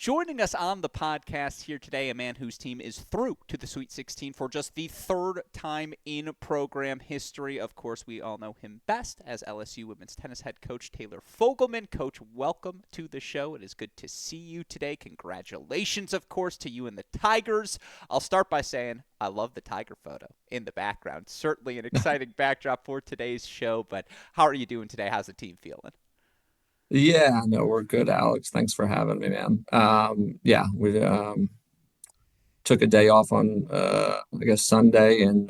Joining us on the podcast here today, a man whose team is through to the Sweet 16 for just the third time in program history. Of course, we all know him best as LSU women's tennis head coach Taylor Fogleman. Coach, welcome to the show. It is good to see you today. Congratulations, of course, to you and the Tigers. I'll start by saying I love the Tiger photo in the background. Certainly an exciting backdrop for today's show, but how are you doing today? How's the team feeling? Yeah, no, we're good, Alex. Thanks for having me, man. Yeah, we took a day off on I guess Sunday and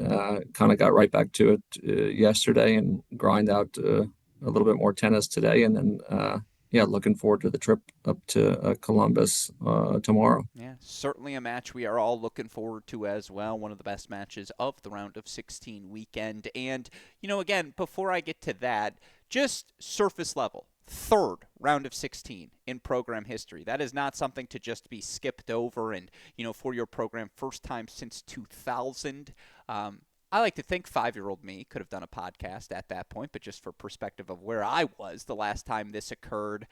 kind of got right back to it yesterday and grind out a little bit more tennis today, and then yeah, looking forward to the trip up to Columbus tomorrow. Yeah, certainly a match we are all looking forward to as well. One of the best matches of the round of 16 weekend. And, again, before I get to that, just surface level. Third round of 16 in program history. That is not something to just be skipped over. And, for your program, first time since 2000. I like to think 5-year-old me could have done a podcast at that point, but just for perspective of where I was the last time this occurred,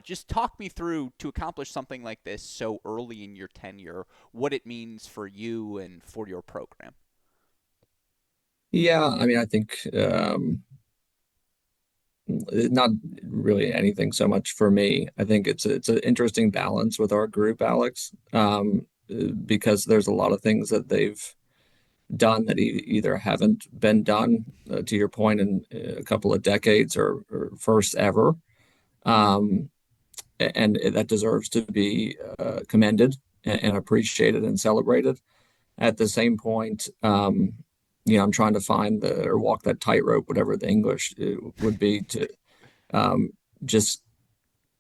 just talk me through to accomplish something like this so early in your tenure, what it means for you and for your program. Yeah, I mean, I think not really anything so much for me. I think it's an interesting balance with our group, Alex, because there's a lot of things that they've done that either haven't been done, to your point, in a couple of decades or first ever. Um, and that deserves to be commended and appreciated and celebrated. At the same point, I'm trying to find or walk that tightrope, whatever the English would be, to um, just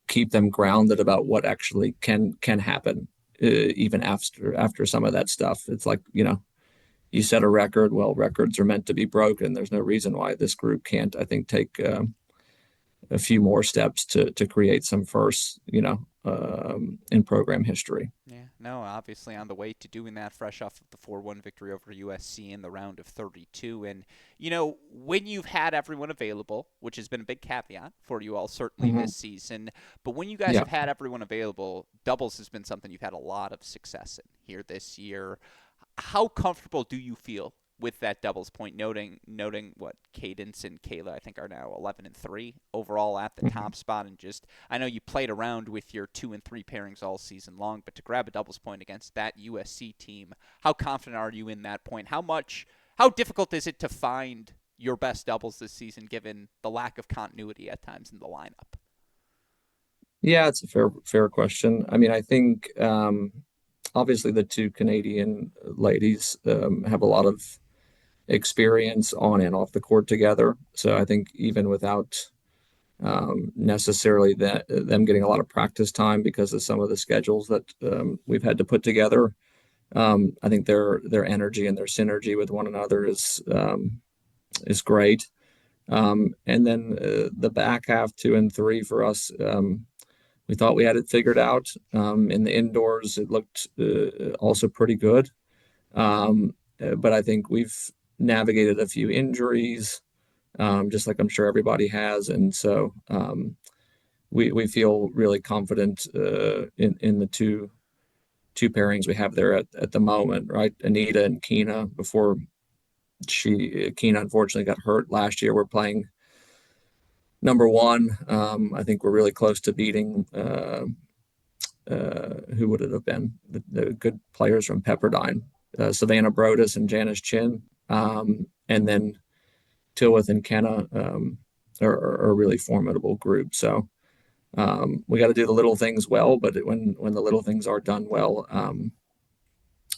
keep them grounded about what actually can happen, even after some of that stuff. It's like, you set a record. Well, records are meant to be broken. There's no reason why this group can't, I think, take a few more steps to create some firsts, in program history. Yeah, no, obviously on the way to doing that, fresh off of the 4-1 victory over USC in the round of 32. And, when you've had everyone available, which has been a big caveat for you all, certainly Mm-hmm. this season, but when you guys Yeah. have had everyone available, doubles has been something you've had a lot of success in here this year. How comfortable do you feel with that doubles point, noting what Cadence and Kayla I think are now 11-3 overall at the Mm-hmm. top spot, and just I know you played around with your 2 and 3 pairings all season long, but to grab a doubles point against that USC team, how confident are you in that point? How difficult is it to find your best doubles this season given the lack of continuity at times in the lineup? Yeah, it's a fair question. I mean, I think obviously the two Canadian ladies have a lot of experience on and off the court together. So I think even without necessarily them getting a lot of practice time because of some of the schedules that we've had to put together, I think their energy and their synergy with one another is great. And then the back half, 2 and 3 for us. We thought we had it figured out. In the indoors, it looked also pretty good. But I think we've navigated a few injuries, just like I'm sure everybody has. And so we feel really confident in the two pairings we have there at the moment, right? Anita and Keena, before Keena unfortunately got hurt last year. We're playing number one. I think we're really close to beating who would it have been? The good players from Pepperdine, Savannah Brodus and Janice Chin, and then Tilwith and Kenna are a really formidable group. So we got to do the little things well, but when the little things are done well,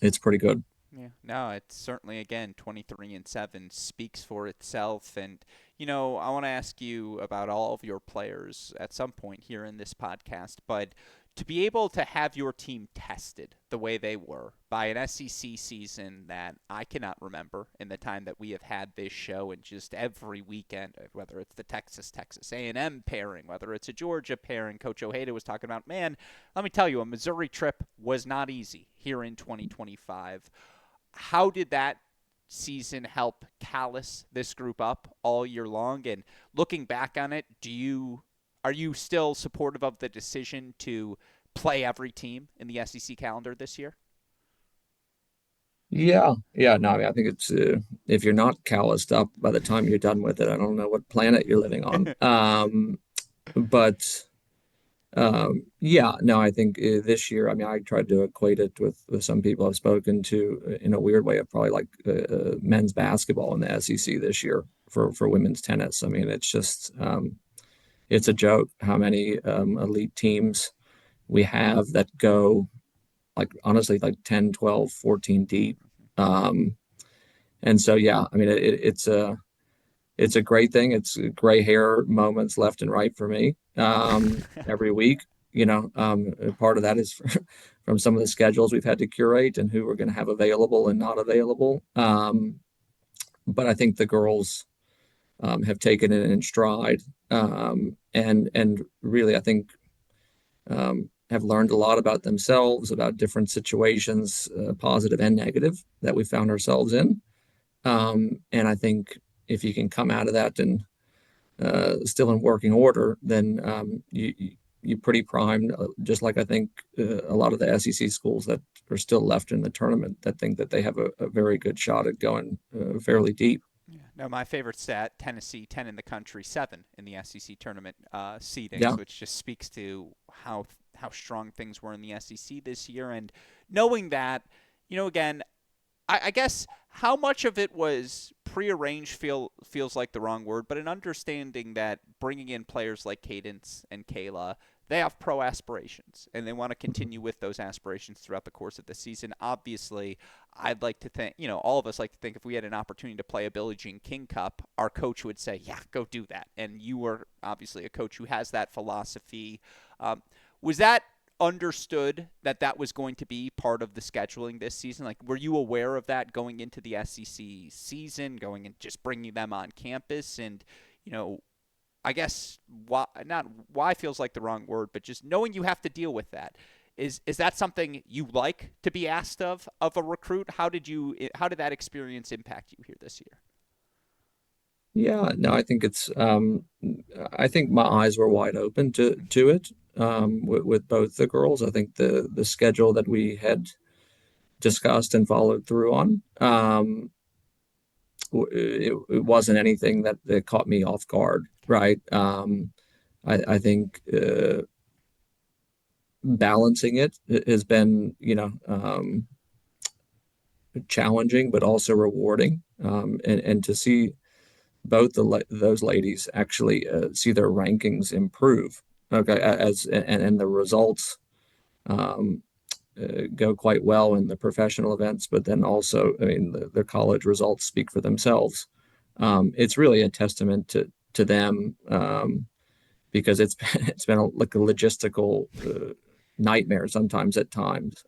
it's pretty good. Yeah, no, it's certainly again 23-7 speaks for itself, and I want to ask you about all of your players at some point here in this podcast, but to be able to have your team tested the way they were by an SEC season that I cannot remember in the time that we have had this show, and just every weekend, whether it's the Texas A&M pairing, whether it's a Georgia pairing, Coach Ojeda was talking about, man, let me tell you, a Missouri trip was not easy here in 2025. How did that season help callus this group up all year long? And looking back on it, are you still supportive of the decision to play every team in the SEC calendar this year? Yeah, yeah. No, I mean, I think it's if you're not calloused up by the time you're done with it, I don't know what planet you're living on. But yeah, no, I think this year, I mean, I tried to equate it with some people I've spoken to in a weird way of probably like men's basketball in the SEC this year for women's tennis. I mean, it's just it's a joke how many elite teams we have that go like honestly like 10, 12, 14 deep. Um, and so yeah, I mean it's a great thing. It's gray hair moments left and right for me every week. Part of that is from some of the schedules we've had to curate and who we're going to have available and not available. But I think the girls have taken it in stride, and really I think have learned a lot about themselves, about different situations, positive and negative, that we found ourselves in. And I think if you can come out of that and still in working order, then you're pretty primed. Just like I think a lot of the SEC schools that are still left in the tournament that think that they have a very good shot at going fairly deep. Yeah. No, my favorite stat: Tennessee, 10 in the country, 7 in the SEC tournament seedings, Yeah, which just speaks to how strong things were in the SEC this year. And knowing that, again, I guess how much of it was prearranged feels like the wrong word, but an understanding that bringing in players like Cadence and Kayla, they have pro aspirations and they want to continue with those aspirations throughout the course of the season. Obviously, I'd like to think, all of us like to think if we had an opportunity to play a Billie Jean King Cup, our coach would say, yeah, go do that. And you are obviously a coach who has that philosophy. Was that understood that that was going to be part of the scheduling this season? Like, were you aware of that going into the SEC season, going and just bringing them on campus? And, you know, I guess why not why feels like the wrong word, but just knowing you have to deal with that. Is that something you like to be asked of a recruit? How did that experience impact you here this year? yeah. No, I think it's. I think my eyes were wide open to it with both the girls. I think the schedule that we had discussed and followed through on. It wasn't anything that caught me off guard, right? I think balancing it has been, challenging, but also rewarding. And to see both those ladies actually see their rankings improve, okay, and the results um, go quite well in the professional events, but then also, I mean, their college results speak for themselves. It's really a testament to them because it's been like a logistical nightmare sometimes at times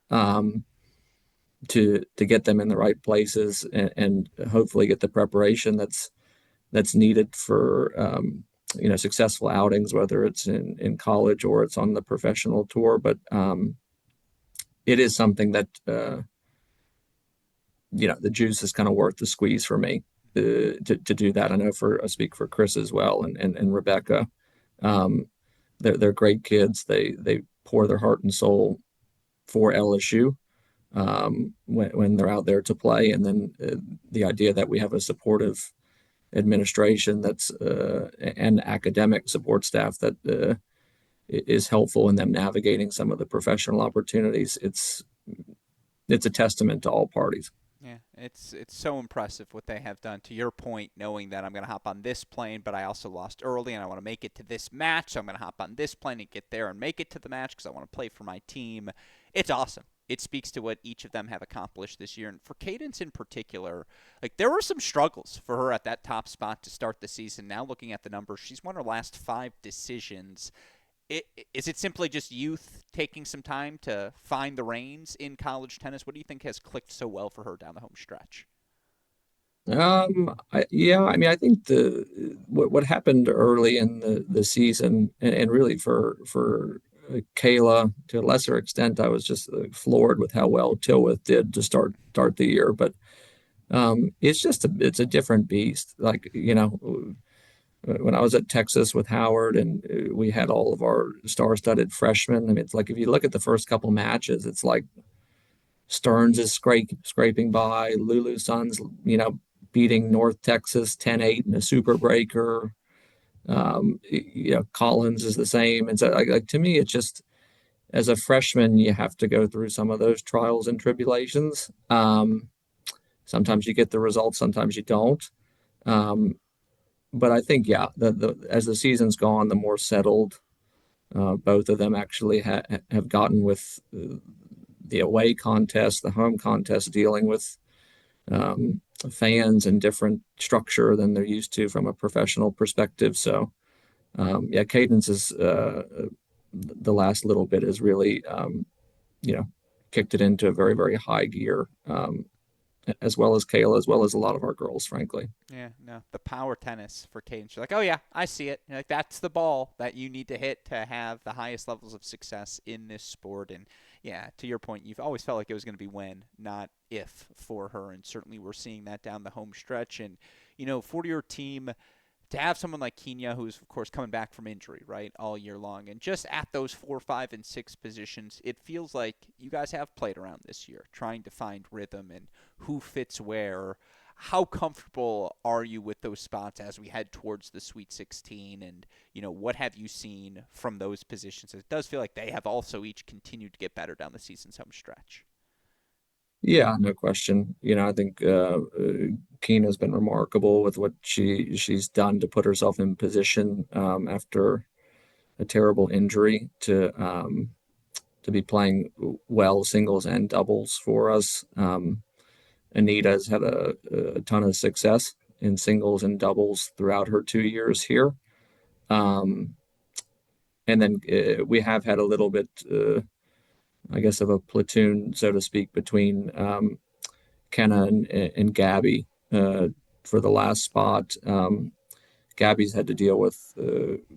to get them in the right places and hopefully get the preparation that's needed for successful outings, whether it's in college or it's on the professional tour. But it is something that the juice is kind of worth the squeeze for me to do that. I know I speak for Chris as well and Rebecca. Um, they're great kids. They pour their heart and soul for LSU when they're out there to play, and then the idea that we have a supportive administration that's and academic support staff that is helpful in them navigating some of the professional opportunities. It's a testament to all parties. Yeah, it's so impressive what they have done. To your point, knowing that I'm going to hop on this plane, but I also lost early and I want to make it to this match, so I'm going to hop on this plane and get there and make it to the match because I want to play for my team. It's awesome. It speaks to what each of them have accomplished this year. And for Cadence in particular, like there were some struggles for her at that top spot to start the season. Now looking at the numbers, she's won her last 5 decisions. Is it simply just youth taking some time to find the reins in college tennis? What do you think has clicked so well for her down the home stretch? Yeah, I mean, I think what happened early in the season, and really for Kayla to a lesser extent, I was just floored with how well Tilwith did to start the year. But it's a different beast. Like when I was at Texas with Howard and we had all of our star-studded freshmen. I mean, it's like if you look at the first couple matches, it's like Stearns is scraping by, Lulu Sun's, beating North Texas 10-8 in a super breaker. Collins is the same. And so, like to me, it's just as a freshman, you have to go through some of those trials and tribulations. Sometimes you get the results, sometimes you don't. Um, but I think, yeah, as the season's gone, the more settled both of them actually have gotten with the away contest, the home contest, dealing with fans and different structure than they're used to from a professional perspective. So, yeah, Cadence is the last little bit has really, you know, kicked it into a very, very high gear, as well as Kayla, as well as a lot of our girls, frankly. Yeah, no, the power tennis for Cadence. You're like, oh yeah, I see it. You're like, that's the ball that you need to hit to have the highest levels of success in this sport. And yeah, to your point, you've always felt like it was going to be when, not if, for her. And certainly we're seeing that down the home stretch. And for your team to have someone like Kenya, who's of course coming back from injury, right, all year long, and just at those 4, 5, and 6 positions, it feels like you guys have played around this year, trying to find rhythm and who fits where. How comfortable are you with those spots as we head towards the Sweet 16? And what have you seen from those positions? It does feel like they have also each continued to get better down the season's home stretch. Yeah, no question. I think Keena's been remarkable with what she's done to put herself in position after a terrible injury to be playing well singles and doubles for us. Anita's had a ton of success in singles and doubles throughout her 2 years here. Um, and then we have had a little bit, I guess, of a platoon, so to speak, between Kenna and Gabby for the last spot. Gabby's had to deal with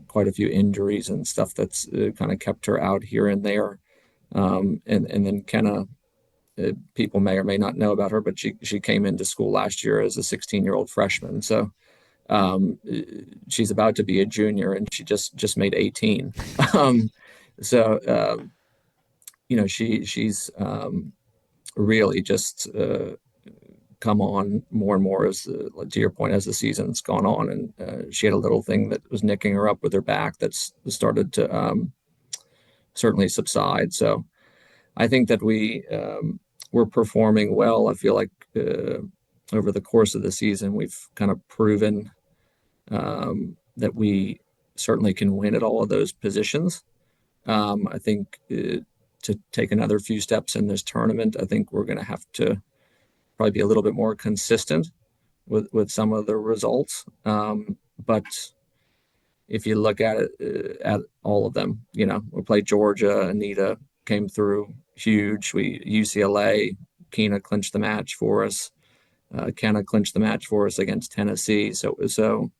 quite a few injuries and stuff that's kind of kept her out here and there. And then Kenna, people may or may not know about her, but she came into school last year as a 16-year-old freshman. So um, she's about to be a junior, and she just made 18. Um, so she's really just come on more and more as to your point as the season's gone on, and she had a little thing that was nicking her up with her back that's started to certainly subside. So I think that we're performing well. I feel like over the course of the season we've kind of proven that we certainly can win at all of those positions. I think to take another few steps in this tournament, I think we're going to have to probably be a little bit more consistent with some of the results. But if you look at it at all of them, we played Georgia. Anita came through huge. We UCLA, Keena clinched the match for us. Kenna clinched the match for us against Tennessee. So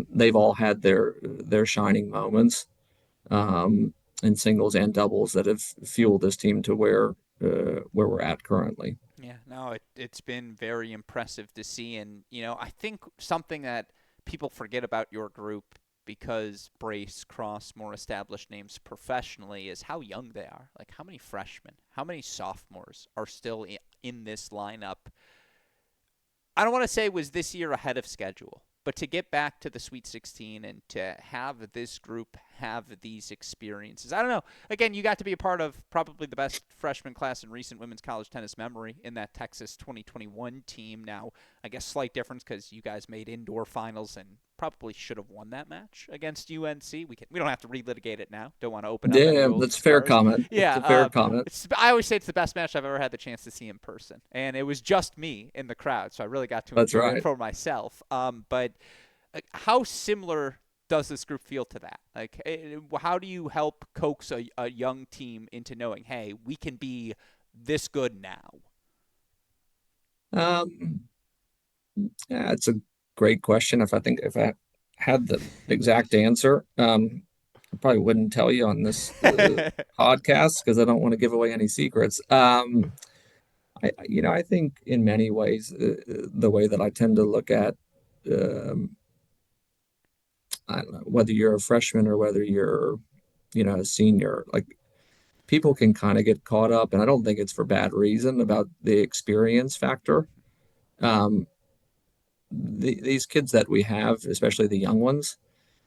they've all had their shining moments in singles and doubles that have fueled this team to where we're at currently. Yeah, no, it's been very impressive to see. And, I think something that people forget about your group because Brace cross more established names professionally is how young they are. Like, how many freshmen, how many sophomores are still in this lineup? I don't want to say it was this year ahead of schedule, but to get back to the Sweet 16 and to have this group have these experiences. I don't know. Again, you got to be a part of probably the best freshman class in recent women's college tennis memory in that Texas 2021 team. Now, I guess slight difference because you guys made indoor finals and probably should have won that match against UNC. We don't have to relitigate it now. Don't want to open up any Yeah, old that's a fair scars. comment. That's Yeah, a fair comment. I always say it's the best match I've ever had the chance to see in person, and it was just me in the crowd, so I really got to That's enjoy it right. for myself. But how similar does this group feel to that? Like, how do you help coax a young team into knowing, hey, we can be this good now? Um, yeah, it's a great question. If I had the exact answer, I probably wouldn't tell you on this podcast because I don't want to give away any secrets. I think in many ways, the way that I tend to look at um, I don't know, whether you're a freshman or whether you're, a senior, like people can kind of get caught up, and I don't think it's for bad reason about the experience factor. Um, these kids that we have, especially the young ones,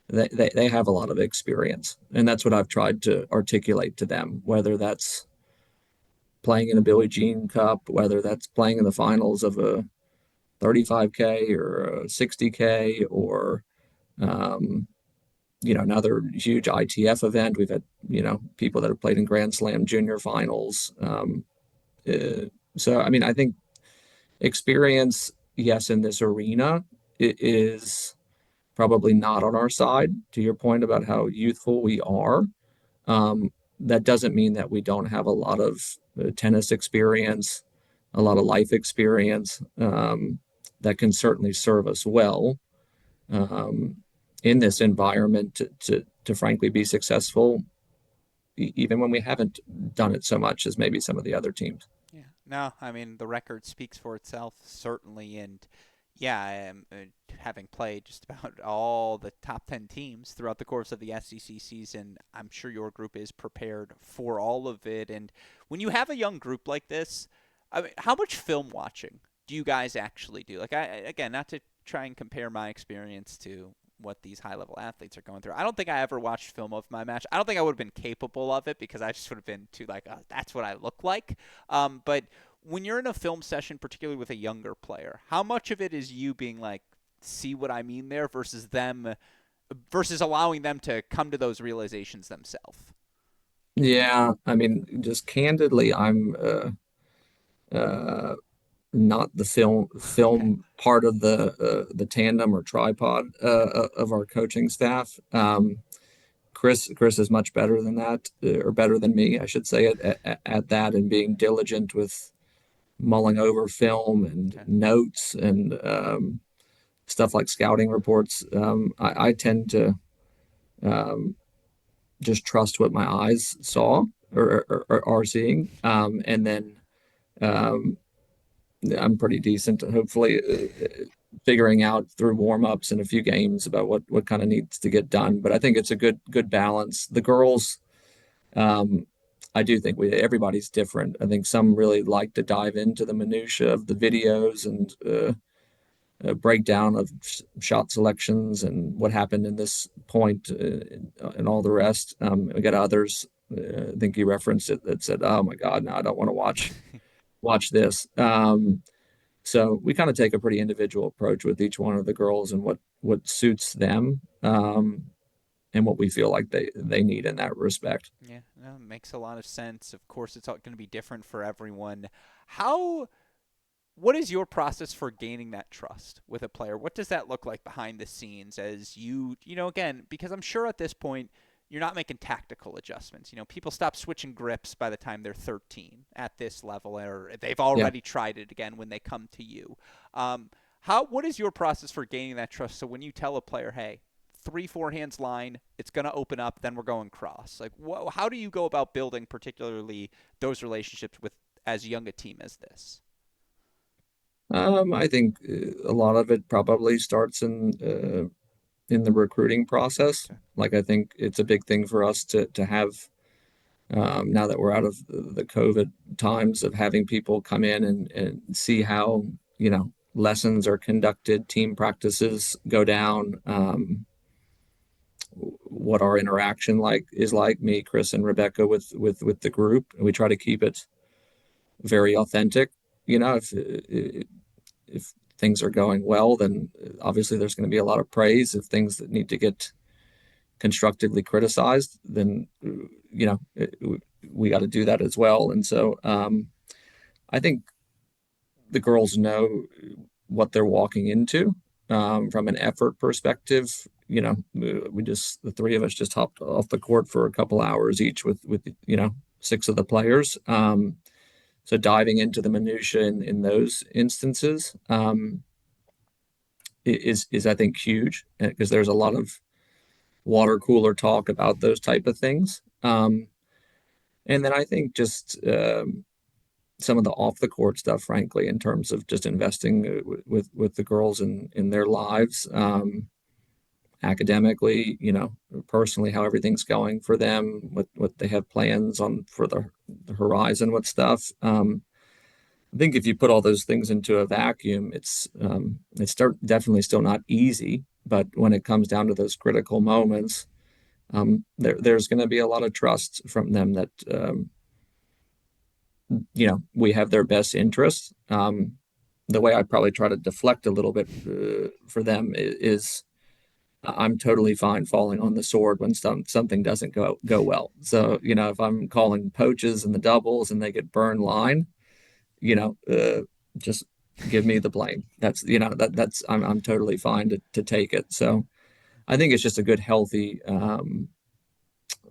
they have a lot of experience. And that's what I've tried to articulate to them, whether that's playing in a Billie Jean Cup, whether that's playing in the finals of a 35K or a 60K or, um, another huge ITF event. We've had, people that have played in Grand Slam junior finals. So, I mean, I think experience, yes, in this arena it is probably not on our side, to your point about how youthful we are. Um, that doesn't mean that we don't have a lot of tennis experience, a lot of life experience that can certainly serve us well um, in this environment to frankly be successful, even when we haven't done it so much as maybe some of the other teams. Yeah. No, I mean the record speaks for itself certainly, and yeah, I am having played just about all the top 10 teams throughout the course of the SEC season. I'm sure your group is prepared for all of it. And when you have a young group like this, I mean, how much film watching do you guys actually do? Like, again, not to try and compare my experience to what these high level athletes are going through. I don't think I ever watched film of my match. I don't think I would have been capable of it because I just would have been too like, oh, that's what I look like. But when you're in a film session, particularly with a younger player, how much of it is you being like, see what I mean there versus them, versus allowing them to come to those realizations themselves? Yeah, I mean, just candidly, I'm uh, not the Okay. film part of the tandem or tripod of our coaching staff. Chris is much better than that, or better than me, I should say, at that and being diligent with mulling over film and Okay. notes and stuff like scouting reports. I tend to um, just trust what my eyes saw or are seeing, and then um, I'm pretty decent, hopefully, figuring out through warm ups and a few games about what kind of needs to get done. But I think it's a good balance. The girls, um, I do think everybody's different. I think some really like to dive into the minutia of the videos and a breakdown of shot selections and what happened in this point and all the rest. We got others. I think you referenced it that said, "Oh my God, no, I don't want to watch this." So we kind of take a pretty individual approach with each one of the girls and what suits them and what we feel like they need in that respect. Yeah, no, makes a lot of sense. Of course, it's all going to be different for everyone. How what is your process for gaining that trust with a player? What does that look like behind the scenes as again, because I'm sure at this point you're not making tactical adjustments. People stop switching grips by the time they're 13 at this level, or they've Yeah. already tried it again when they come to you. What is your process for gaining that trust? So when you tell a player, hey, three forehands line, it's going to open up, then we're going cross. Like, how do you go about building, particularly those relationships with as young a team as this? I think a lot of it probably starts in the recruiting process. Okay. Like I think it's a big thing for us to have now that we're out of the COVID times of having people come in and see how lessons are conducted, team practices go down, what our interaction like me, Chris, and Rebecca with the group. And we try to keep it very authentic. If things are going well, then obviously there's going to be a lot of praise. If things that need to get constructively criticized, then you know we got to do that as well. And so I think the girls know what they're walking into from an effort perspective. We just the three of us just hopped off the court for a couple hours each with six of the players. So diving into the minutia in those instances is I think huge because there's a lot of water cooler talk about those type of things. And then I think just some of the off the court stuff, frankly, in terms of just investing with the girls in their lives, academically, personally, how everything's going for them, what they have plans on for the horizon with stuff. I think if you put all those things into a vacuum, definitely still not easy. But when it comes down to those critical moments, there's going to be a lot of trust from them that we have their best interests. The way I probably try to deflect a little bit for them is I'm totally fine falling on the sword when something doesn't go well. So if I'm calling poaches in the doubles and they get burned line, just give me the blame. That's I'm totally fine to take it. So I think it's just a good healthy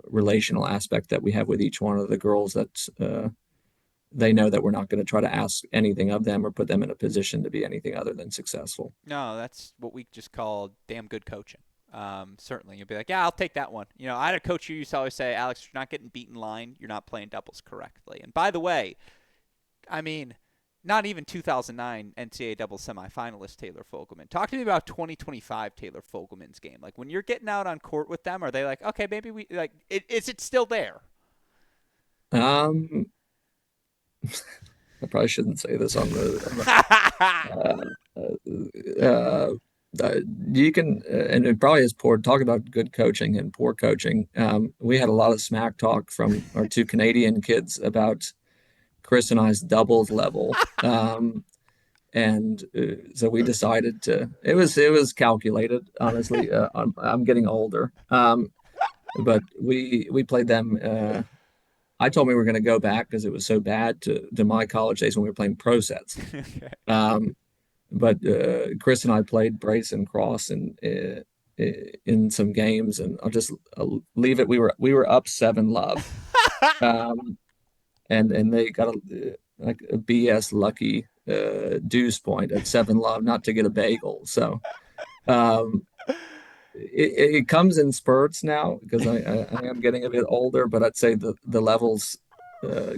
relational aspect that we have with each one of the girls that they know that we're not going to try to ask anything of them or put them in a position to be anything other than successful. No, that's what we just call damn good coaching. Certainly, you'll be like, yeah, I'll take that one. I had a coach who used to always say, Alex, you're not getting beaten line, you're not playing doubles correctly. And by the way, I mean, not even 2009 NCAA doubles semifinalist Taylor Fogleman. Talk to me about 2025 Taylor Fogleman's game. Like when you're getting out on court with them, are they like, okay, maybe is it still there? Um, I probably shouldn't say this uh, you can, and it probably is poor. Talk about good coaching and poor coaching. We had a lot of smack talk from our two Canadian kids about Chris and I's doubles level. And so we decided to. It was calculated, honestly. I'm getting older, but we played them. I told me we were going to go back because it was so bad to my college days when we were playing pro sets. Okay. Um, but Chris and I played brace and cross in some games, and I'll leave it. We were up 7-love, um, and they got like a BS lucky deuce point at 7-love, not to get a bagel. So um, it comes in spurts now because I am getting a bit older, but I'd say the level's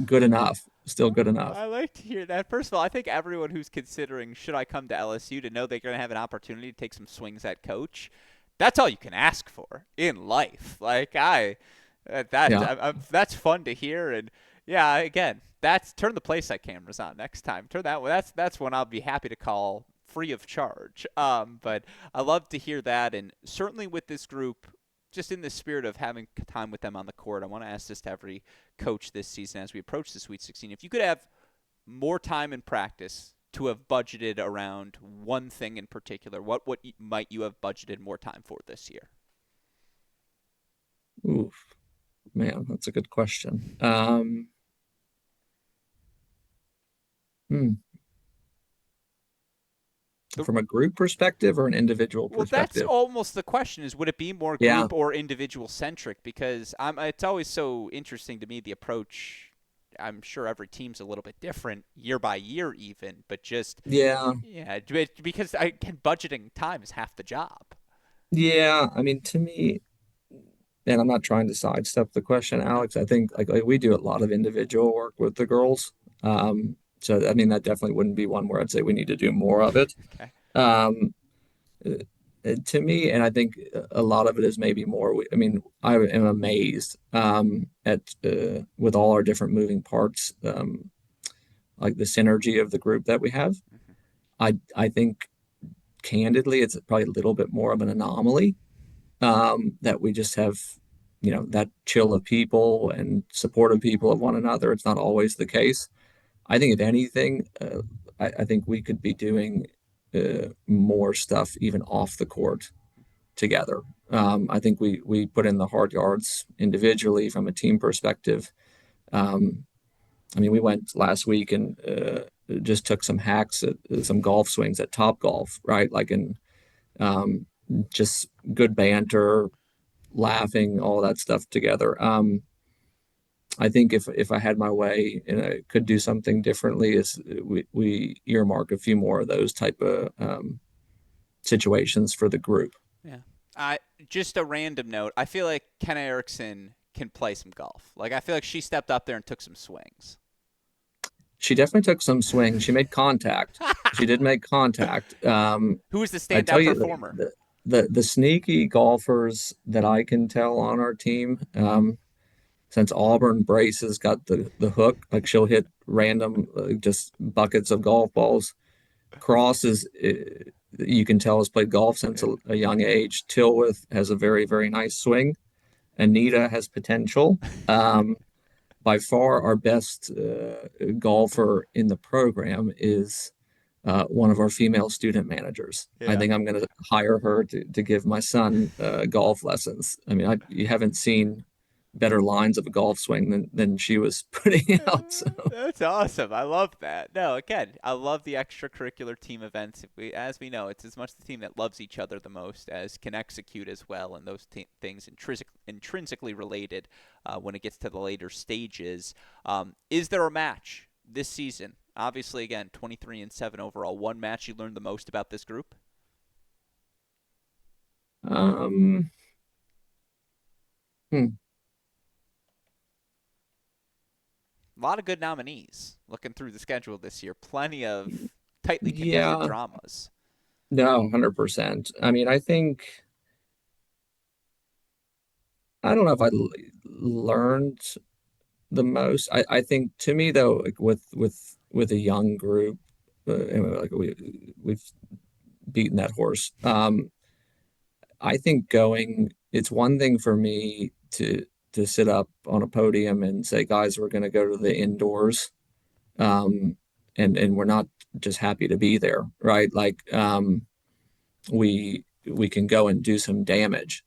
good enough, still good enough. I like to hear that. First of all, I think everyone who's considering should I come to LSU to know they're going to have an opportunity to take some swings at coach. That's all you can ask for in life. Like Yeah. that's fun to hear, and yeah, again, that's turn the playset cameras on next time. Turn that one. That's one I'll be happy to call free of charge. But I love to hear that, and certainly with this group, just in the spirit of having time with them on the court, I want to ask this to every coach this season as we approach the Sweet 16. If you could have more time in practice to have budgeted around one thing in particular, what might you have budgeted more time for this year? Oof, man, that's a good question. Hmm. The From a group perspective or an individual Well, that's perspective? almost the question: is would it be more Yeah, group or individual centric? Because it's always so interesting to me the approach. I'm sure every team's a little bit different year by year, even, but just yeah, yeah, because budgeting time is half the job. yeah. I mean, to me, and I'm not trying to sidestep the question, No, Alex. I think like we do a lot of individual work with the girls. So I mean, that definitely wouldn't be one where I'd say we need to do more of it. okay, Um, to me, and I think a lot of it is maybe more. I mean, I am amazed at with all our different moving parts, like the synergy of the group that we have. hmm I think candidly, it's probably a little bit more of an anomaly that we just have, that chill of people and supportive people of one another. It's not always the case. I think if anything, I think we could be doing more stuff even off the court together. I think we put in the hard yards individually from a team perspective. Um, I mean, we went last week and just took some hacks at some golf swings at Top Golf, right? Like in um, just good banter, laughing, all that stuff together. I think if I had my way and I could do something differently, is we earmark a few more of those type of situations for the group. yeah. I Just a random note. I feel like Ken Erickson can play some golf. Like I feel like she stepped up there and took some swings. She definitely took some swings. She made contact. She did make contact. Who was the I tell standout you, performer? the sneaky golfers that I can tell on our team, since Auburn Brace has got the hook, like she'll hit random just buckets of golf balls. Cross is you can tell has played golf since Yeah. a young age. Tilwith has a very very nice swing. Anita has potential. Um, by far, our best golfer in the program is one of our female student managers. I Yeah. think I'm going to hire her to give my son golf lessons. I mean, you haven't seen better lines of a golf swing than she was putting out. So, That's awesome. I love that. No, again, I love the extracurricular team events. As we know, it's as much the team that loves each other the most as can execute as well, and those things intrinsically related when it gets to the later stages. Is there a match this season? Obviously, again, 23-7 overall. One match you learned the most about this group? um, hmm, A lot of good nominees looking through the schedule this year. Plenty of tightly contested yeah, dramas. no, 100%. I mean, I don't know if learned the most. I think to me though, like with a young group, anyway, like we've beaten that horse. I think it's one thing for me to sit up on a podium and say, guys, we're going to go to the indoors, um, and we're not just happy to be there, right? Like we can go and do some damage.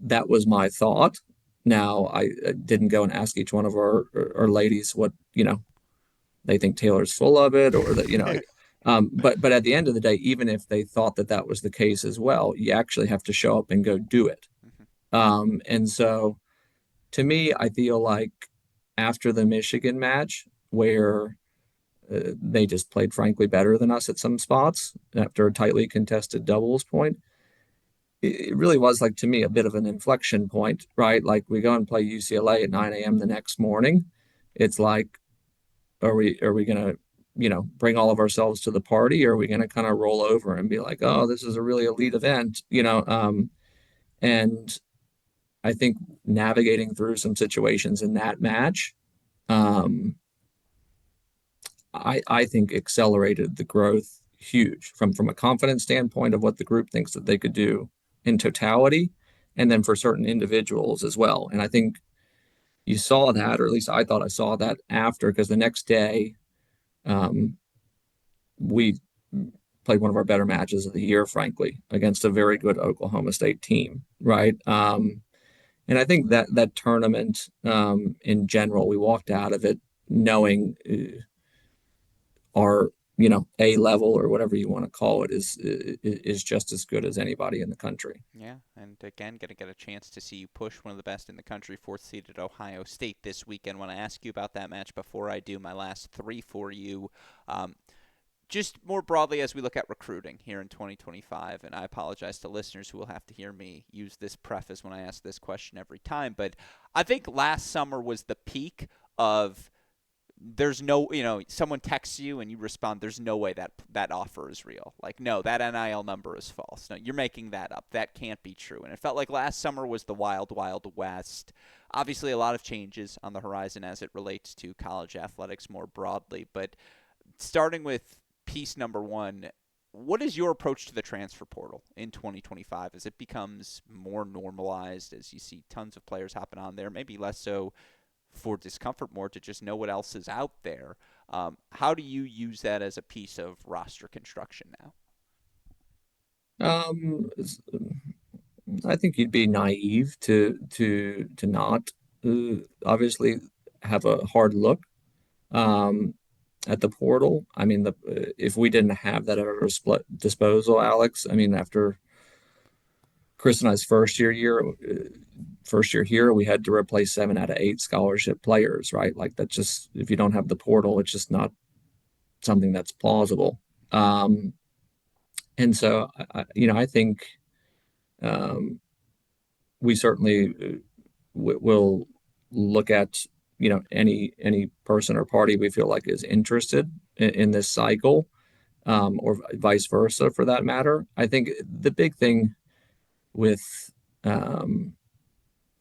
That was my thought. Now I didn't go and ask each one of our ladies what they think Taylor's full of it, or that but at the end of the day, even if they thought that that was the case as well, you actually have to show up and go do it. And so to me, I feel like after the Michigan match, where they just played frankly better than us at some spots after a tightly contested doubles point, it really was like to me a bit of an inflection point, right? Like we go and play UCLA at 9 a.m. the next morning. It's like, are we gonna bring all of ourselves to the party, or are we gonna kind of roll over and be like, oh, this is a really elite event, and I think navigating through some situations in that match, um, I think accelerated the growth huge from a confidence standpoint of what the group thinks that they could do in totality, and then for certain individuals as well. And I think you saw that, or at least I thought I saw that after, because the next day um, we played one of our better matches of the year, frankly, against a very good Oklahoma State team, right? And I think that that tournament, in general, we walked out of it knowing our A level, or whatever you want to call it, is just as good as anybody in the country. Yeah, and again, gonna get a chance to see you push one of the best in the country, fourth seeded Ohio State this weekend. Want to ask you about that match before I do my last three for you. Um, just more broadly as we look at recruiting here in 2025, and I apologize to listeners who will have to hear me use this preface when I ask this question every time, but I think last summer was the peak of there's no, someone texts you and you respond, there's no way that offer is real. Like, no, that NIL number is false. No, you're making that up. That can't be true. And it felt like last summer was the wild, wild west. Obviously, a lot of changes on the horizon as it relates to college athletics more broadly. But starting with piece number one, what is your approach to the transfer portal in 2025 as it becomes more normalized, as you see tons of players hopping on there, maybe less so for discomfort, more to just know what else is out there? How do you use that as a piece of roster construction now? Um, I think you'd be naive to not obviously have a hard look um, at the portal. I mean, if we didn't have that at our disposal, Alex, I mean, after Chris and I's first year here, we had to replace 7 out of 8 scholarship players, right? Like that just, if you don't have the portal, it's just not something that's plausible. Um, and so, I think um, we certainly will look at, any person or party we feel like is interested in this cycle. or vice versa for that matter. I think the big thing with um,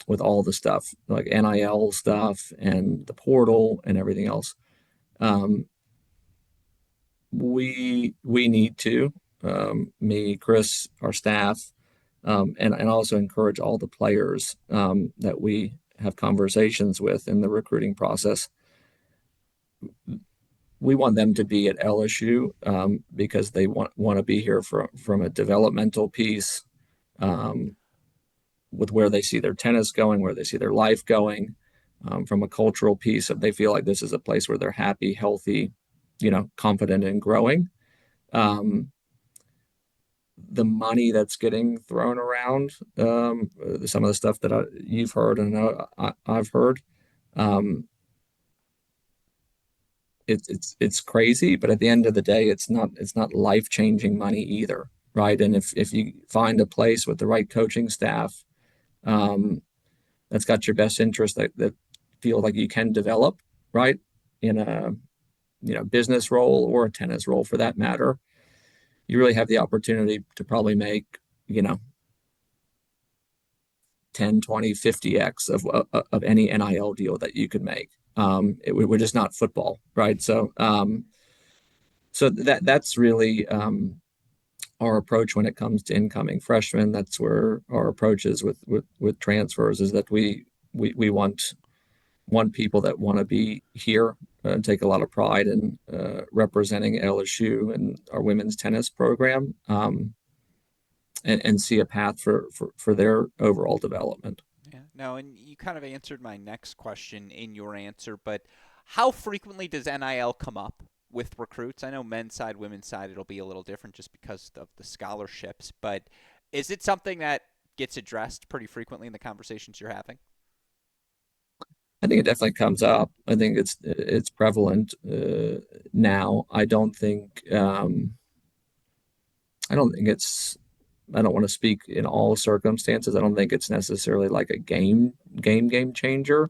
with all the stuff like NIL stuff and the portal and everything else, um, we need to me, Chris, our staff, and also encourage all the players that we have conversations with in the recruiting process. We want them to be at LSU because they want to be here from a developmental piece, um, with where they see their tennis going, where they see their life going, from a cultural piece of they feel like this is a place where they're happy, healthy, confident and growing. Um, the money that's getting thrown around, some of the stuff that you've heard and I've heard, um, it's crazy, but at the end of the day, it's not life changing money either, right? And if you find a place with the right coaching staff, um, that's got your best interest that feel like you can develop, right, in a business role or a tennis role for that matter, you really have the opportunity to probably make you know 10, 20, 50x of any NIL deal that you could make. We're just not football, right? So that's really our approach when it comes to incoming freshmen. That's where our approach is with transfers is that we want people that want to be here and take a lot of pride in representing LSU and our women's tennis program, and see a path for their overall development. Yeah, no, and you kind of answered my next question in your answer, but how frequently does NIL come up with recruits? I know men's side, women's side, it'll be a little different just because of the scholarships, but is it something that gets addressed pretty frequently in the conversations you're having? I think it definitely comes up. I think it's prevalent now. I don't think it's. I don't want to speak in all circumstances. I don't think it's necessarily like a game changer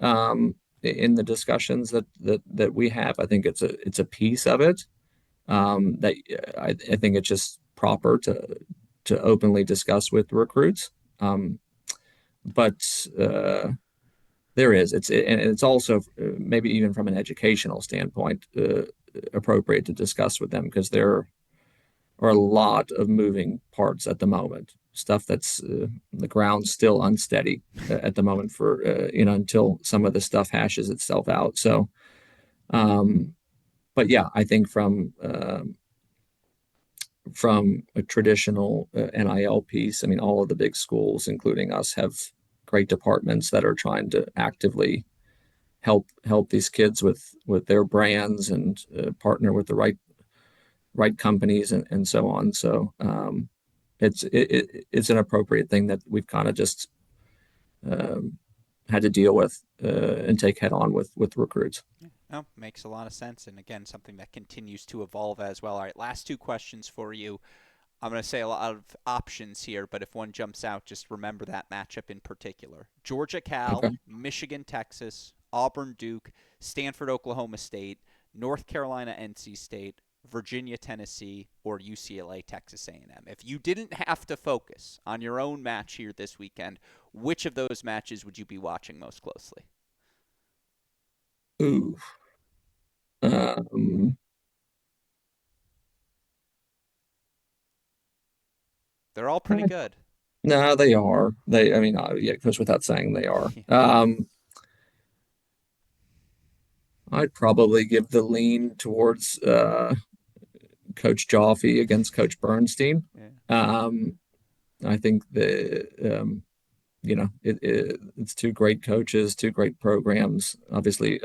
Okay. in the discussions that we have. I think it's a piece of it that I think it's just proper to openly discuss with recruits. But there is and it's also maybe even from an educational standpoint appropriate to discuss with them because there are a lot of moving parts at the moment. Stuff that's the ground's still unsteady at the moment for until some of the stuff hashes itself out. So, but yeah, I think from a traditional NIL piece, I mean, all of the big schools, including us, have great departments that are trying to actively help these kids with their brands and partner with the right companies and so on. So it's an appropriate thing that we've kind of just um, had to deal with and take head on with recruits. Yeah, no, makes a lot of sense. And again, something that continues to evolve as well. All right, last two questions for you. I'm going to say a lot of options here, but if one jumps out, just remember that matchup in particular. Georgia Cal, Okay. Michigan Texas, Auburn Duke, Stanford Oklahoma State, North Carolina NC State, Virginia Tennessee, or UCLA Texas A&M. If you didn't have to focus on your own match here this weekend, which of those matches would you be watching most closely? Ooh. Um, They're all pretty good. no, they are. I mean, yeah, it goes without saying they are. I'd probably give the lean towards Coach Joffe against Coach Bernstein. Yeah. Um, I think it's two great coaches, two great programs. Obviously,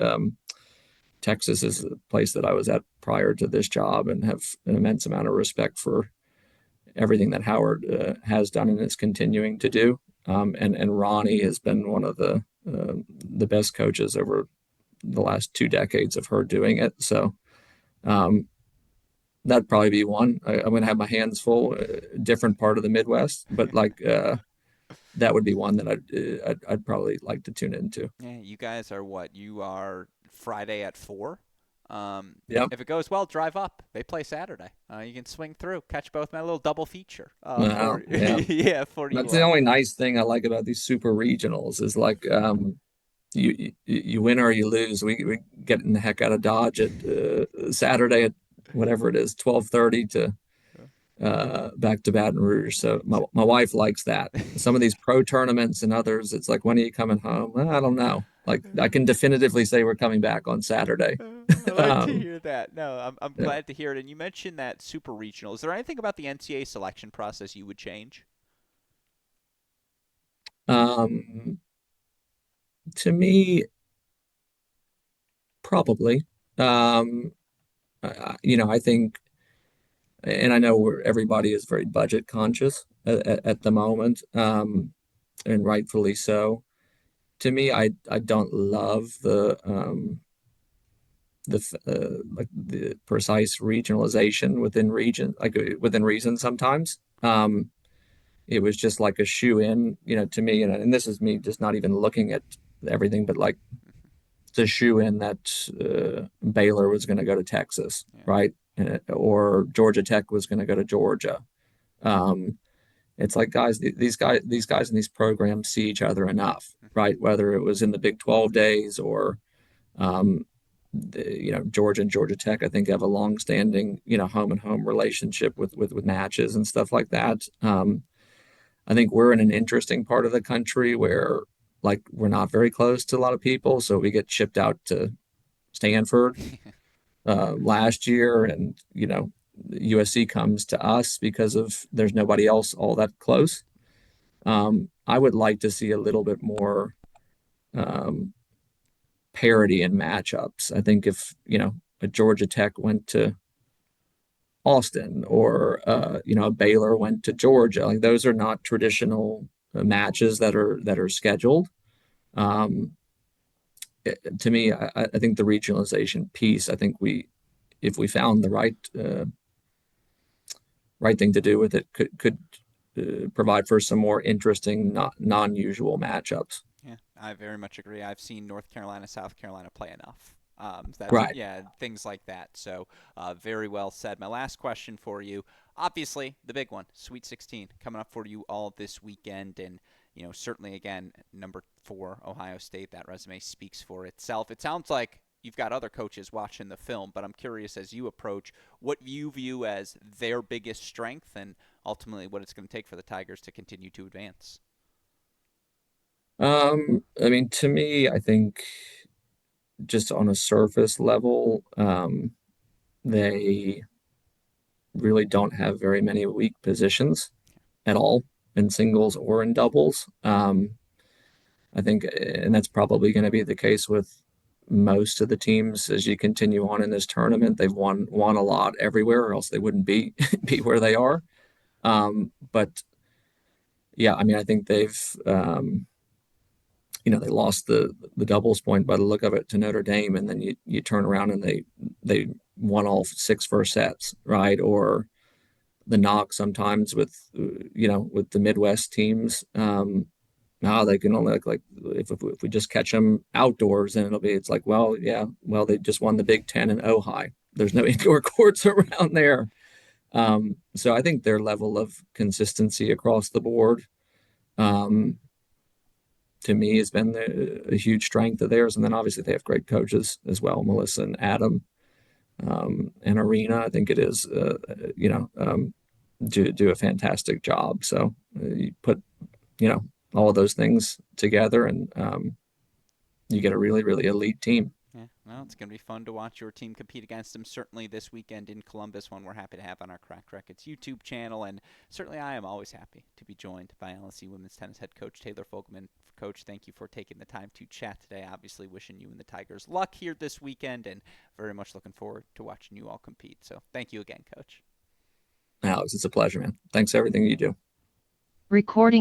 Texas is a place that I was at prior to this job and have an immense amount of respect for everything that Howard has done and is continuing to do. And Ronnie has been one of the best coaches over the last 2 decades of her doing it. So um, that'd probably be one. I'm going to have my hands full, different part of the Midwest, but like that would be one that I'd probably like to tune into. Yeah, you guys are what? You are Friday at 4. Yep. If it goes well, drive up. They play Saturday. You can swing through, catch both. My little double feature for Wow. Yeah. yeah for you That's the all. only nice thing I like about these super regionals is like you win or you lose. We getting the heck out of Dodge at Saturday at whatever it is, 12:30 to back to Baton Rouge. So my wife likes that. Some of these pro tournaments and others, it's like, when are you coming home? Well, I don't know. Like I can definitively say we're coming back on Saturday. I like to um, hear that. No, I'm yeah. glad to hear it. And you mentioned that super regional. Is there anything about the NCAA selection process you would change? um, to me, probably. Um, I think, and I know everybody is very budget conscious at the moment, and rightfully so. To me, I don't love like the precise regionalization within reason sometimes. It was just like a shoe in, to me, and this is me just not even looking at everything, but like the shoe in that Baylor was going to go to Texas, Yeah. right? Or Georgia Tech was going to go to Georgia. Um, it's like, guys, these guys in these programs see each other enough, right? Whether it was in the Big 12 days or um, Georgia and Georgia Tech, I think have a long-standing, home and home relationship with matches and stuff like that. I think we're in an interesting part of the country where, like, we're not very close to a lot of people, so we get shipped out to Stanford last year, and USC comes to us because of there's nobody else all that close. I would like to see a little bit more um, parity in matchups. I think if a Georgia Tech went to Austin or a Baylor went to Georgia, like those are not traditional matches that are scheduled. Um, to me, I think the regionalization piece. I think if we found the right thing to do with it, could provide for some more interesting, not non-usual matchups. Yeah, I very much agree. I've seen North Carolina, South Carolina play enough. That's Right. yeah, things like that. So, very well said. My last question for you, obviously the big one, Sweet 16, coming up for you all this weekend, and certainly again, number 4, Ohio State. That resume speaks for itself. It sounds like you've got other coaches watching the film, but I'm curious as you approach what you view as their biggest strength, and ultimately what it's going to take for the Tigers to continue to advance. I mean, to me, I think just on a surface level, they really don't have very many weak positions at all in singles or in doubles. I think, and that's probably going to be the case with most of the teams as you continue on in this tournament. They've won a lot everywhere, or else they wouldn't be be where they are. But yeah, I mean, I think they lost the doubles point by the look of it to Notre Dame, and then you turn around and they won all 6 first sets, right? Or the knock sometimes with the Midwest teams. Now they can only like if we just catch them outdoors, then it's like, well, yeah, well, they just won the Big Ten in Ojai. There's no indoor courts around there. So I think their level of consistency across the board, um, to me, has been a huge strength of theirs. And then obviously they have great coaches as well, Melissa and Adam, and Arena. I think it is, do a fantastic job. So you put you know all of those things together, and you get a really really elite team. Yeah, well, it's going to be fun to watch your team compete against them. Certainly this weekend in Columbus, one we're happy to have on our Cracked Racquets YouTube channel. And certainly I am always happy to be joined by LSU women's tennis head coach Taylor Fogleman. Coach, thank you for taking the time to chat today. Obviously, wishing you and the Tigers luck here this weekend, and very much looking forward to watching you all compete. So thank you again, Coach. Alex, it's a pleasure, man. Thanks for everything you do. Recording